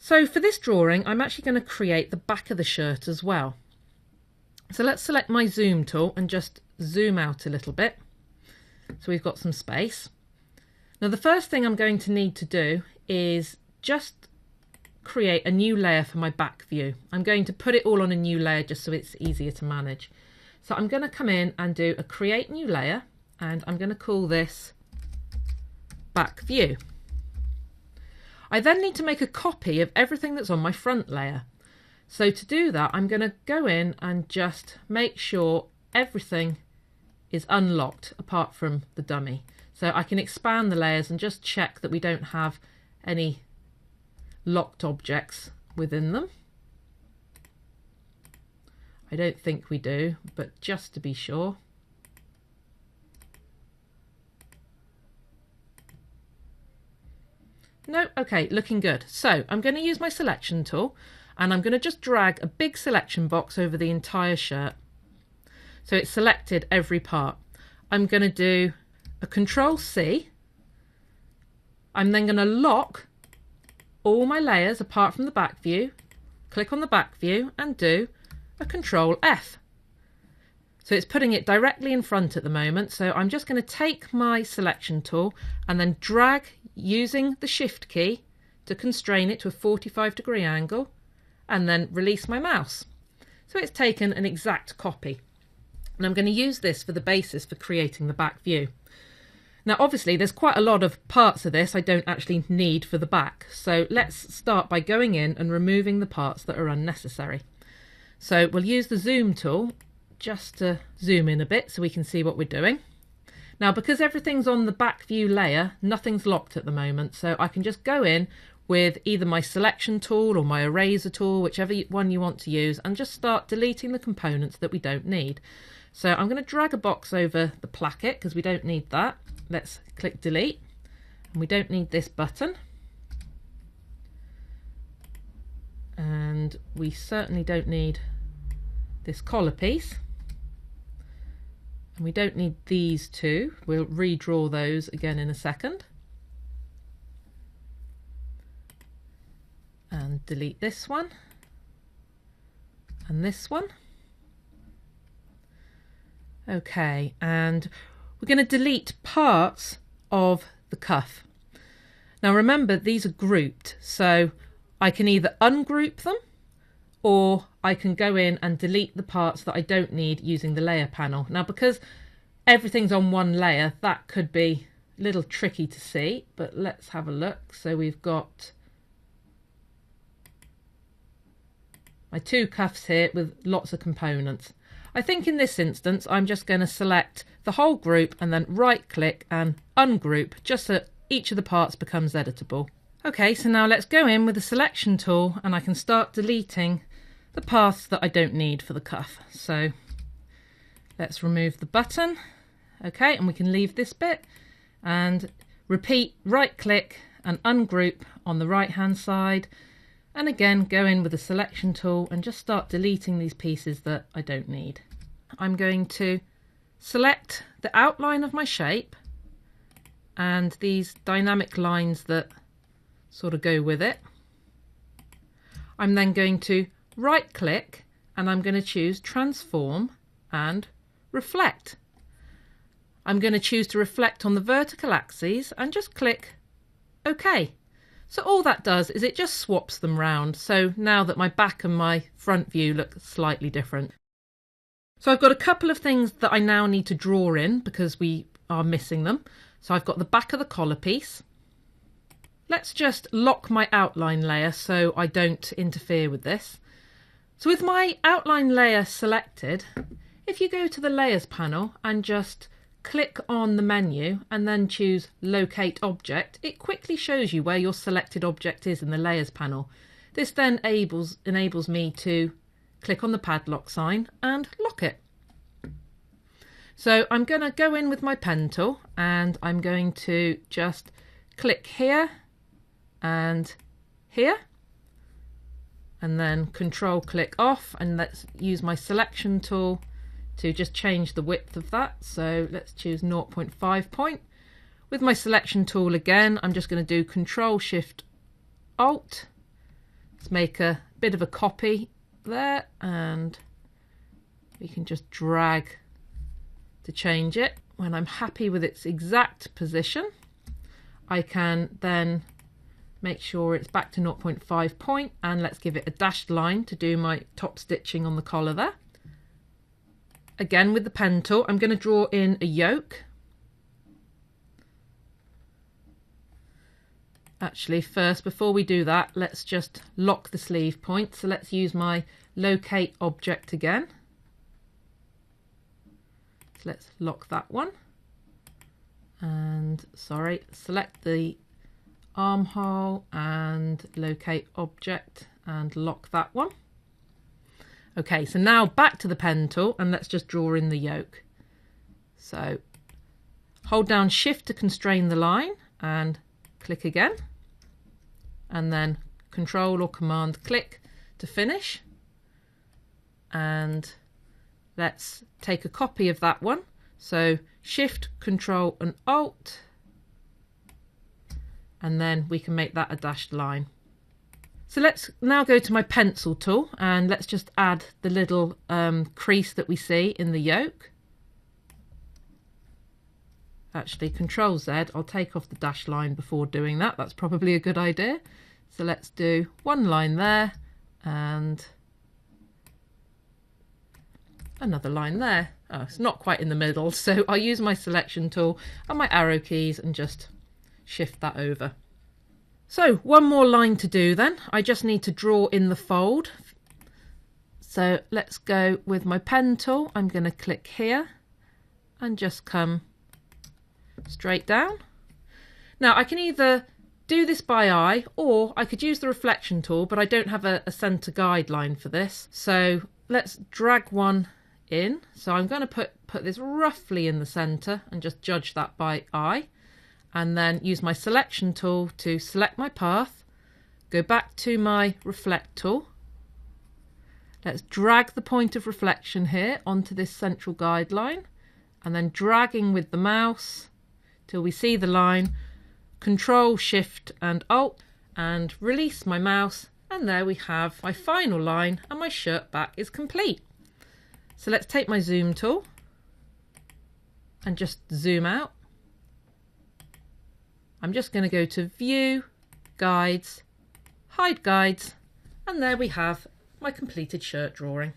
So for this drawing, I'm actually going to create the back of the shirt as well. So let's select my zoom tool and just zoom out a little bit. So we've got some space. Now the first thing I'm going to need to do is just create a new layer for my back view. I'm going to put it all on a new layer just so it's easier to manage. So I'm going to come in and do a create new layer, and I'm going to call this back view. I then need to make a copy of everything that's on my front layer. So to do that, I'm going to go in and just make sure everything is unlocked apart from the dummy. So I can expand the layers and just check that we don't have any locked objects within them. I don't think we do, but just to be sure. No, okay, looking good. So I'm going to use my selection tool and I'm going to just drag a big selection box over the entire shirt. So it's selected every part. I'm going to do a Control C. I'm then going to lock all my layers apart from the back view, click on the back view and do a Control F. So it's putting it directly in front at the moment. So I'm just going to take my selection tool and then drag using the Shift key to constrain it to a 45-degree angle and then release my mouse. So it's taken an exact copy. And I'm going to use this for the basis for creating the back view. Now obviously there's quite a lot of parts of this I don't actually need for the back. So let's start by going in and removing the parts that are unnecessary. So we'll use the zoom tool just to zoom in a bit so we can see what we're doing. Now because everything's on the back view layer, nothing's locked at the moment, so I can just go in with either my selection tool or my eraser tool, whichever one you want to use, and just start deleting the components that we don't need. So I'm going to drag a box over the placket because we don't need that. Let's click delete, and we don't need this button. And we certainly don't need this collar piece. And we don't need these two. We'll redraw those again in a second. And delete this one. And this one. Okay, and we're going to delete parts of the cuff. Now remember, these are grouped, so I can either ungroup them or I can go in and delete the parts that I don't need using the layer panel. Now because everything's on one layer, that could be a little tricky to see, but let's have a look. So we've got my two cuffs here with lots of components. I think in this instance I'm just going to select the whole group and then right click and ungroup just so each of the parts becomes editable. Okay, so now let's go in with the selection tool and I can start deleting the parts that I don't need for the cuff. So let's remove the button. Okay, and we can leave this bit and repeat right click and ungroup on the right hand side, and again go in with the selection tool and just start deleting these pieces that I don't need. I'm going to select the outline of my shape and these dynamic lines that sort of go with it. I'm then going to right click and I'm going to choose transform and reflect. I'm going to choose to reflect on the vertical axes and just click OK. So all that does is it just swaps them round. So now that my back and my front view look slightly different. So I've got a couple of things that I now need to draw in because we are missing them. So I've got the back of the collar piece. Let's just lock my outline layer so I don't interfere with this. So with my outline layer selected, if you go to the layers panel and just click on the menu and then choose locate object, it quickly shows you where your selected object is in the layers panel. This then enables me to click on the padlock sign and lock it. So I'm going to go in with my pen tool and I'm going to just click here and here, and then control click off, and let's use my selection tool to just change the width of that. So let's choose 0.5 point. With my selection tool again, I'm just going to do Control Shift Alt Let's make a bit of a copy there, and we can just drag to change it. When I'm happy with its exact position, I can then make sure it's back to 0.5 point, and let's give it a dashed line to do my top stitching on the collar there. Again, with the pen tool, I'm going to draw in a yoke. Actually, first, before we do that, let's just lock the sleeve point. So let's use my locate object again. So let's lock that one. And sorry, select the armhole and locate object and lock that one. Okay, so now back to the pen tool and let's just draw in the yoke. So hold down Shift to constrain the line and click again, and then Control or Command click to finish. And let's take a copy of that one. So Shift, Control and Alt, and then we can make that a dashed line. So let's now go to my pencil tool and let's just add the little crease that we see in the yoke. Actually, Control Z, I'll take off the dashed line before doing that. That's probably a good idea. So let's do one line there and another line there. Oh, it's not quite in the middle, so I'll use my selection tool and my arrow keys and just shift that over. So one more line to do then. I just need to draw in the fold. So let's go with my pen tool. I'm going to click here and just come straight down. Now I can either do this by eye or I could use the reflection tool, but I don't have a center guideline for this. So let's drag one in. So I'm going to put this roughly in the center and just judge that by eye. And then use my selection tool to select my path, go back to my reflect tool. Let's drag the point of reflection here onto this central guideline, and then dragging with the mouse till we see the line, Control, Shift and Alt, and release my mouse, and there we have my final line and my shirt back is complete. So let's take my zoom tool and just zoom out. I'm just going to go to View, Guides, Hide Guides, and there we have my completed shirt drawing.